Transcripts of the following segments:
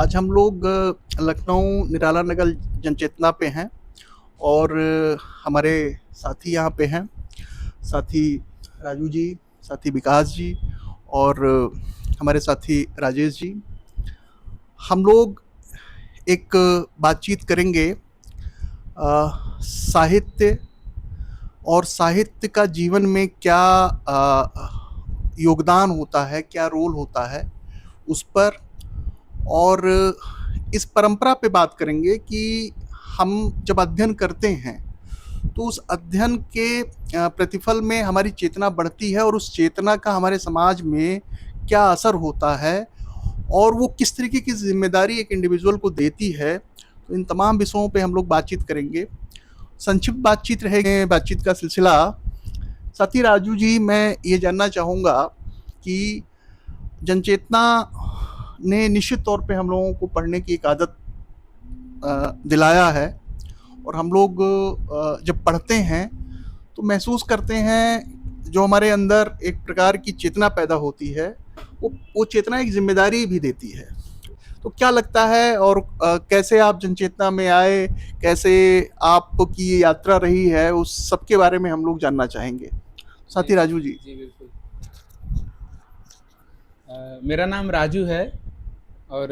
आज हम लोग लखनऊ निराला नगर जनचेतना पे हैं और हमारे साथी यहाँ पे हैं। साथी राजू जी, साथी विकास जी और हमारे साथी राजेश जी। हम लोग एक बातचीत करेंगे साहित्य और साहित्य का जीवन में क्या योगदान होता है, क्या रोल होता है उस पर, और इस परंपरा पे बात करेंगे कि हम जब अध्ययन करते हैं तो उस अध्ययन के प्रतिफल में हमारी चेतना बढ़ती है और उस चेतना का हमारे समाज में क्या असर होता है और वो किस तरीके की जिम्मेदारी एक इंडिविजुअल को देती है। तो इन तमाम विषयों पे हम लोग बातचीत करेंगे। संक्षिप्त बातचीत रहेगी, बातचीत का सिलसिला। साथी राजू जी, मैं ये जानना चाहूँगा कि जनचेतना ने निश्चित तौर पे हम लोगों को पढ़ने की एक आदत दिलाया है और हम लोग जब पढ़ते हैं तो महसूस करते हैं जो हमारे अंदर एक प्रकार की चेतना पैदा होती है, वो चेतना एक जिम्मेदारी भी देती है। तो क्या लगता है और कैसे आप जनचेतना में आए, कैसे आपकी ये यात्रा रही है, उस सब के बारे में हम लोग जानना चाहेंगे। साथी राजू जी। जी बिल्कुल। मेरा नाम राजू है और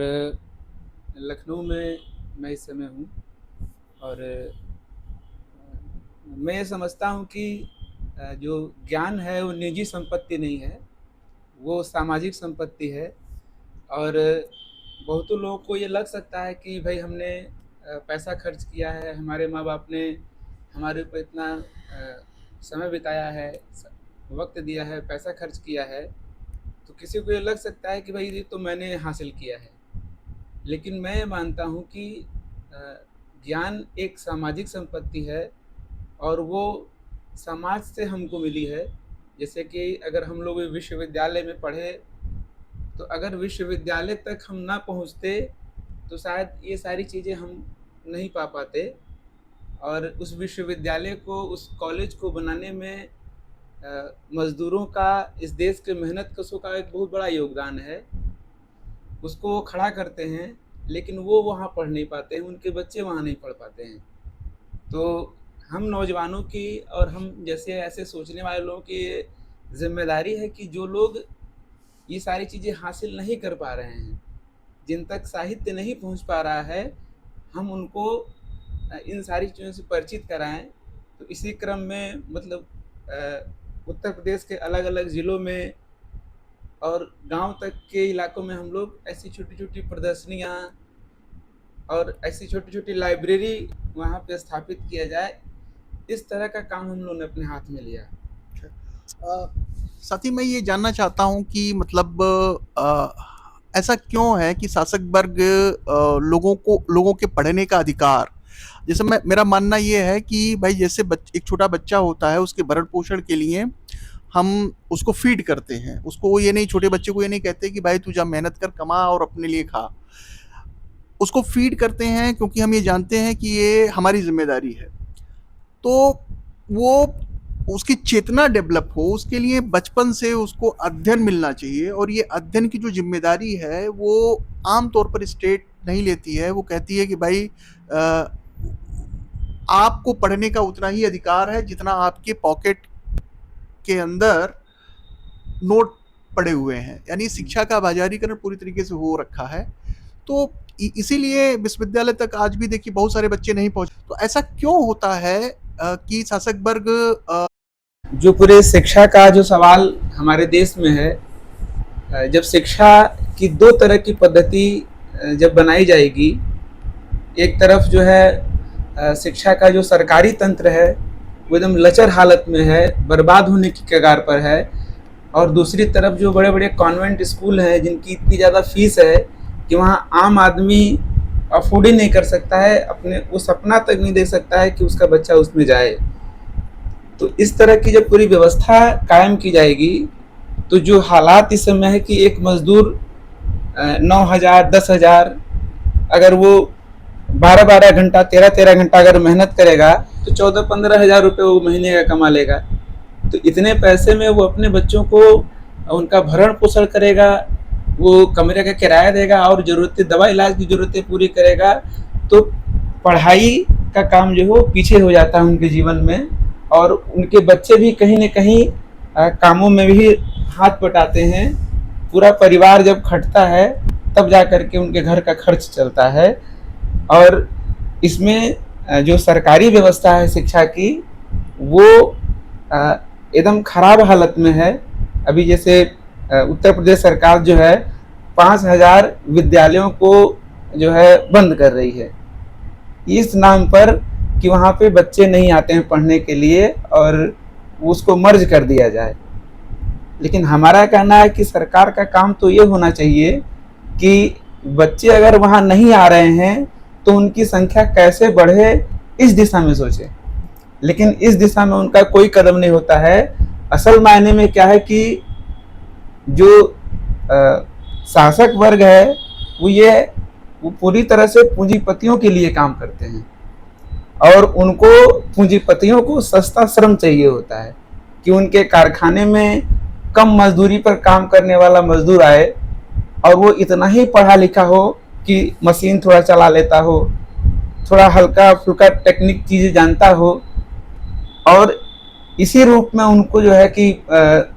लखनऊ में मैं इस समय हूँ। और मैं ये समझता हूँ कि जो ज्ञान है वो निजी संपत्ति नहीं है, वो सामाजिक संपत्ति है। और बहुतों लोगों को ये लग सकता है कि भाई हमने पैसा खर्च किया है, हमारे माँ बाप ने हमारे ऊपर इतना समय बिताया है, वक्त दिया है, पैसा खर्च किया है, तो किसी को ये लग सकता है कि भाई ये तो मैंने हासिल किया है। लेकिन मैं ये मानता हूँ कि ज्ञान एक सामाजिक संपत्ति है और वो समाज से हमको मिली है। जैसे कि अगर हम लोग विश्वविद्यालय में पढ़े तो अगर विश्वविद्यालय तक हम ना पहुँचते तो शायद ये सारी चीज़ें हम नहीं पा पाते। और उस विश्वविद्यालय को, उस कॉलेज को बनाने में मज़दूरों का, इस देश के मेहनत कशों का एक बहुत बड़ा योगदान है। उसको वो खड़ा करते हैं लेकिन वो वहाँ पढ़ नहीं पाते हैं, उनके बच्चे वहाँ नहीं पढ़ पाते हैं। तो हम नौजवानों की और हम जैसे ऐसे सोचने वाले लोगों की जिम्मेदारी है कि जो लोग ये सारी चीज़ें हासिल नहीं कर पा रहे हैं, जिन तक साहित्य नहीं पहुंच पा रहा है, हम उनको इन सारी चीज़ों से परिचित कराएं। तो इसी क्रम में मतलब उत्तर प्रदेश के अलग अलग ज़िलों में और गांव तक के इलाकों में हम लोग ऐसी छोटी छोटी प्रदर्शनियाँ और ऐसी छोटी छोटी लाइब्रेरी वहाँ पे स्थापित किया जाए, इस तरह का काम हम लोगों ने अपने हाथ में लिया। साथी, मैं ये जानना चाहता हूँ कि मतलब ऐसा क्यों है कि शासक वर्ग लोगों के पढ़ने का अधिकार, जैसे मेरा मानना ये है कि भाई जैसे एक छोटा बच्चा होता है, उसके भरण पोषण के लिए हम उसको फीड करते हैं। उसको ये नहीं, छोटे बच्चे को ये नहीं कहते कि भाई तू जा मेहनत कर, कमा और अपने लिए खा। उसको फीड करते हैं क्योंकि हम ये जानते हैं कि ये हमारी जिम्मेदारी है। तो वो उसकी चेतना डेवलप हो, उसके लिए बचपन से उसको अध्ययन मिलना चाहिए। और ये अध्ययन की जो जिम्मेदारी है वो आमतौर पर स्टेट नहीं लेती है। वो कहती है कि भाई आपको पढ़ने का उतना ही अधिकार है जितना आपके पॉकेट के अंदर नोट पड़े हुए हैं, यानी शिक्षा का बाजारीकरण पूरी तरीके से हो रखा है। तो इसीलिए विश्वविद्यालय तक आज भी देखिए बहुत सारे बच्चे नहीं पहुंचे। तो ऐसा क्यों होता है कि शासक वर्ग जो पूरे शिक्षा का जो सवाल हमारे देश में है, जब शिक्षा की दो तरह की पद्धति जब बनाई जाएगी, एक तरफ जो है शिक्षा का जो सरकारी तंत्र है वो एकदम लचर हालत में है, बर्बाद होने की कगार पर है, और दूसरी तरफ जो बड़े बड़े कॉन्वेंट स्कूल हैं जिनकी इतनी ज़्यादा फीस है कि वहाँ आम आदमी अफोर्ड ही नहीं कर सकता है, अपने वो सपना तक नहीं देख सकता है कि उसका बच्चा उसमें जाए। तो इस तरह की जब पूरी व्यवस्था कायम की जाएगी तो जो हालात इस समय है कि एक मजदूर 9,000 10,000, अगर वो 12-12 घंटा 13-13 घंटा अगर मेहनत करेगा तो 14-15 हज़ार रुपये वो महीने का कमा लेगा। तो इतने पैसे में वो अपने बच्चों को उनका भरण पोषण करेगा, वो कमरे का किराया देगा और ज़रूरतें, दवा इलाज की ज़रूरतें पूरी करेगा, तो पढ़ाई का काम जो है वो पीछे हो जाता है उनके जीवन में, और उनके बच्चे भी कहीं न कहीं कामों में भी हाथ बटाते हैं। पूरा परिवार जब खटता है तब जा कर के उनके घर का खर्च चलता है। और इसमें जो सरकारी व्यवस्था है शिक्षा की, वो एकदम खराब हालत में है। अभी जैसे उत्तर प्रदेश सरकार जो है 5000 विद्यालयों को जो है बंद कर रही है, इस नाम पर कि वहाँ पे बच्चे नहीं आते हैं पढ़ने के लिए और उसको मर्ज कर दिया जाए। लेकिन हमारा कहना है कि सरकार का काम तो ये होना चाहिए कि बच्चे अगर वहाँ नहीं आ रहे हैं तो उनकी संख्या कैसे बढ़े, इस दिशा में सोचे। लेकिन इस दिशा में उनका कोई कदम नहीं होता है। असल मायने में क्या है कि जो शासक वर्ग है वो पूरी तरह से पूंजीपतियों के लिए काम करते हैं, और उनको पूंजीपतियों को सस्ता श्रम चाहिए होता है कि उनके कारखाने में कम मजदूरी पर काम करने वाला मजदूर आए और वो इतना ही पढ़ा लिखा हो कि मशीन थोड़ा चला लेता हो, थोड़ा हल्का फुल्का टेक्निक चीज़ें जानता हो, और इसी रूप में उनको जो है कि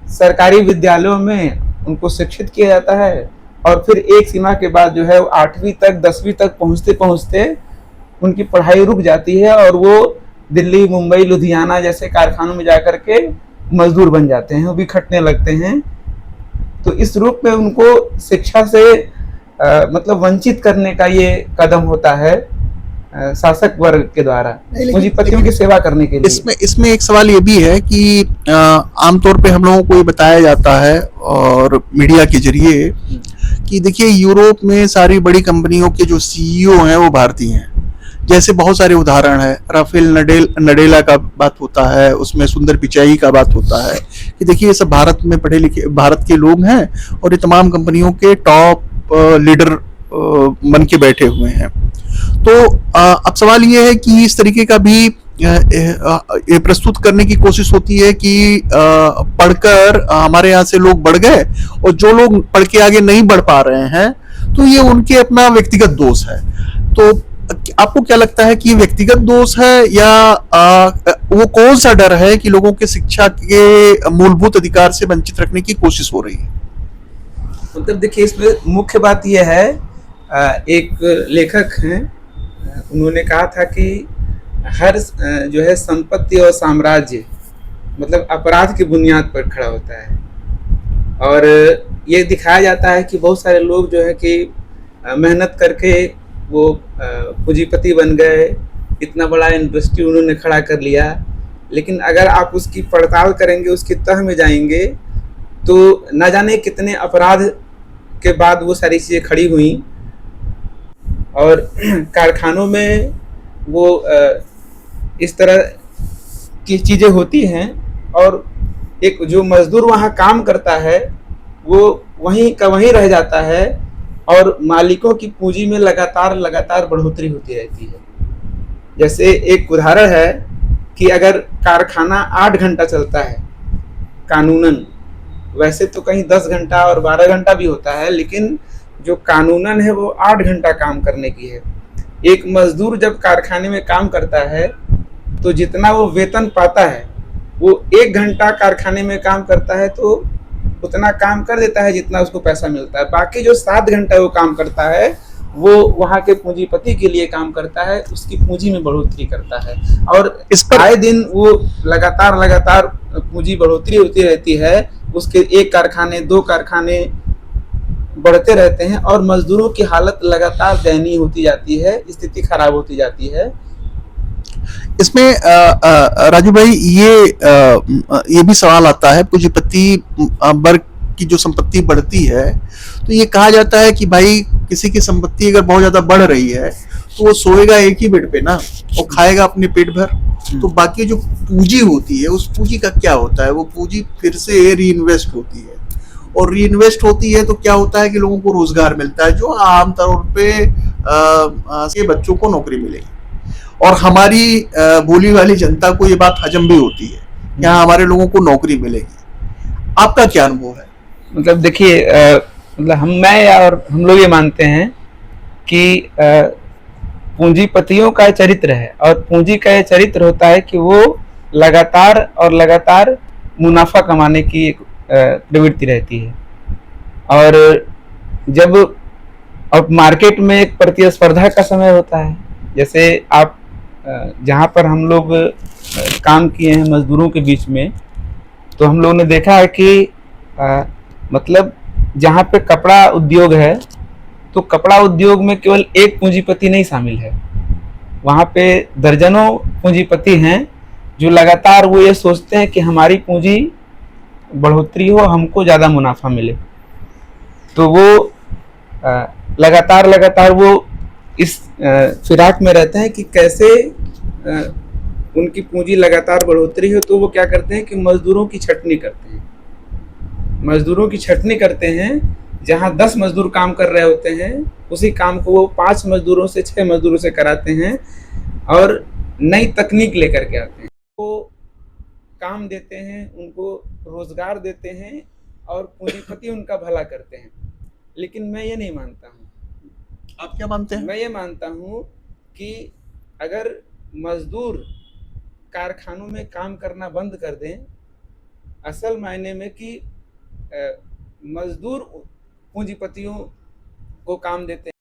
सरकारी विद्यालयों में उनको शिक्षित किया जाता है। और फिर एक सीमा के बाद जो है 8वीं तक 10वीं तक पहुँचते पहुँचते उनकी पढ़ाई रुक जाती है और वो दिल्ली, मुंबई, लुधियाना जैसे कारखानों में जाकर के मजदूर बन जाते हैं, वो भी खटने लगते हैं। तो इस रूप में उनको शिक्षा से मतलब वंचित करने का ये कदम होता है शासक वर्ग के द्वारा पूंजीपतियों की सेवा करने के लिए। इसमें एक सवाल ये भी है कि आमतौर पे हम लोगों को ये बताया जाता है और मीडिया के जरिए कि देखिए यूरोप में सारी बड़ी कंपनियों के जो सीईओ हैं वो भारतीय हैं। जैसे बहुत सारे उदाहरण है, राफेल नडेला का बात होता है, उसमें सुंदर पिचाई का बात होता है कि देखिए ये सब भारत में पढ़े लिखे भारत के लोग हैं और ये तमाम कंपनियों के टॉप लीडर बन के बैठे हुए हैं। तो अब सवाल ये है कि इस तरीके का भी ये प्रस्तुत करने की कोशिश होती है कि पढ़कर हमारे यहाँ से लोग बढ़ गए और जो लोग पढ़ के आगे नहीं बढ़ पा रहे हैं तो ये उनके अपना व्यक्तिगत दोष है। तो आपको क्या लगता है कि ये व्यक्तिगत दोष है या वो कौन सा डर है कि लोगों के शिक्षा के मूलभूत अधिकार से वंचित रखने की कोशिश हो रही है? मतलब देखिए, इसमें मुख्य बात यह है, एक लेखक हैं, उन्होंने कहा था कि हर जो है संपत्ति और साम्राज्य मतलब अपराध की बुनियाद पर खड़ा होता है। और ये दिखाया जाता है कि बहुत सारे लोग जो है कि मेहनत करके वो पूंजीपति बन गए, इतना बड़ा इंडस्ट्री उन्होंने खड़ा कर लिया, लेकिन अगर आप उसकी पड़ताल करेंगे, उसकी तह में जाएंगे, तो न जाने कितने अपराध के बाद वो सारी चीज़ें खड़ी हुई। और कारखानों में वो इस तरह की चीज़ें होती हैं, और एक जो मजदूर वहाँ काम करता है वो वहीं का वहीं रह जाता है, और मालिकों की पूंजी में लगातार बढ़ोतरी होती रहती है। जैसे एक उदाहरण है कि अगर कारखाना 8 घंटा चलता है कानूनन, वैसे तो कहीं 10 घंटा और 12 घंटा भी होता है, लेकिन जो कानूनन है वो 8 घंटा काम करने की है। एक मजदूर जब कारखाने में काम करता है तो जितना वो वेतन पाता है, वो 1 घंटा कारखाने में काम करता है तो उतना काम कर देता है जितना उसको पैसा मिलता है। बाकी जो 7 घंटा वो काम करता है वो वहाँ के पूंजीपति के लिए काम करता है, उसकी पूंजी में बढ़ोतरी करता है, और इस पर आए दिन वो लगातार पूंजी बढ़ोतरी होती रहती है। उसके 1 कारखाने 2 कारखाने बढ़ते रहते हैं और मजदूरों की हालत लगातार दयनीय होती जाती है, स्थिति खराब होती जाती है। इसमें राजू भाई ये भी सवाल आता है, पूंजीपति वर्ग की जो संपत्ति बढ़ती है तो ये कहा जाता है कि भाई किसी की संपत्ति अगर बहुत ज्यादा बढ़ रही है तो वो सोएगा एक ही बेड पे ना, वो खाएगा अपने पेट भर, तो बाकी जो पूंजी होती है उस पूंजी का क्या होता है? वो पूंजी फिर से रीइन्वेस्ट होती है, और रीइन्वेस्ट होती है तो क्या होता है कि लोगों को रोजगार मिलता है, जो आमतौर पे बच्चों को नौकरी मिलेगी, और हमारी भोली वाली जनता को ये बात हजम भी होती है, यहाँ हमारे लोगों को नौकरी मिलेगी। आपका क्या अनुभव है? मतलब देखिए, मतलब और हम लोग ये मानते हैं कि पूंजीपतियों का चरित्र है, और पूंजी का ये चरित्र होता है कि वो लगातार मुनाफा कमाने की एक प्रवृत्ति रहती है। और जब अब मार्केट में एक प्रतिस्पर्धा का समय होता है, जैसे आप जहाँ पर हम लोग काम किए हैं मजदूरों के बीच में, तो हम लोगों ने देखा है कि मतलब जहाँ पे कपड़ा उद्योग है, तो कपड़ा उद्योग में केवल एक पूंजीपति नहीं शामिल है, वहाँ पे दर्जनों पूंजीपति हैं जो लगातार वो ये सोचते हैं कि हमारी पूंजी बढ़ोतरी हो, हमको ज़्यादा मुनाफा मिले। तो वो लगातार वो इस फिराक में रहते हैं कि कैसे उनकी पूंजी लगातार बढ़ोतरी हो। तो वो क्या करते हैं कि मजदूरों की छटनी करते हैं। जहाँ 10 मजदूर काम कर रहे होते हैं, उसी काम को वो 5 मजदूरों से 6 मजदूरों से कराते हैं और नई तकनीक लेकर के आते हैं। वो काम देते हैं, उनको रोजगार देते हैं और पूंजीपति उनका भला करते हैं। लेकिन मैं ये नहीं मानता हूँ। आप क्या मानते हैं? मैं ये मानता हूँ कि अगर मजदूर कारखानों में काम करना बंद कर दें, असल मायने में कि मजदूर पूंजीपतियों को काम देते हैं।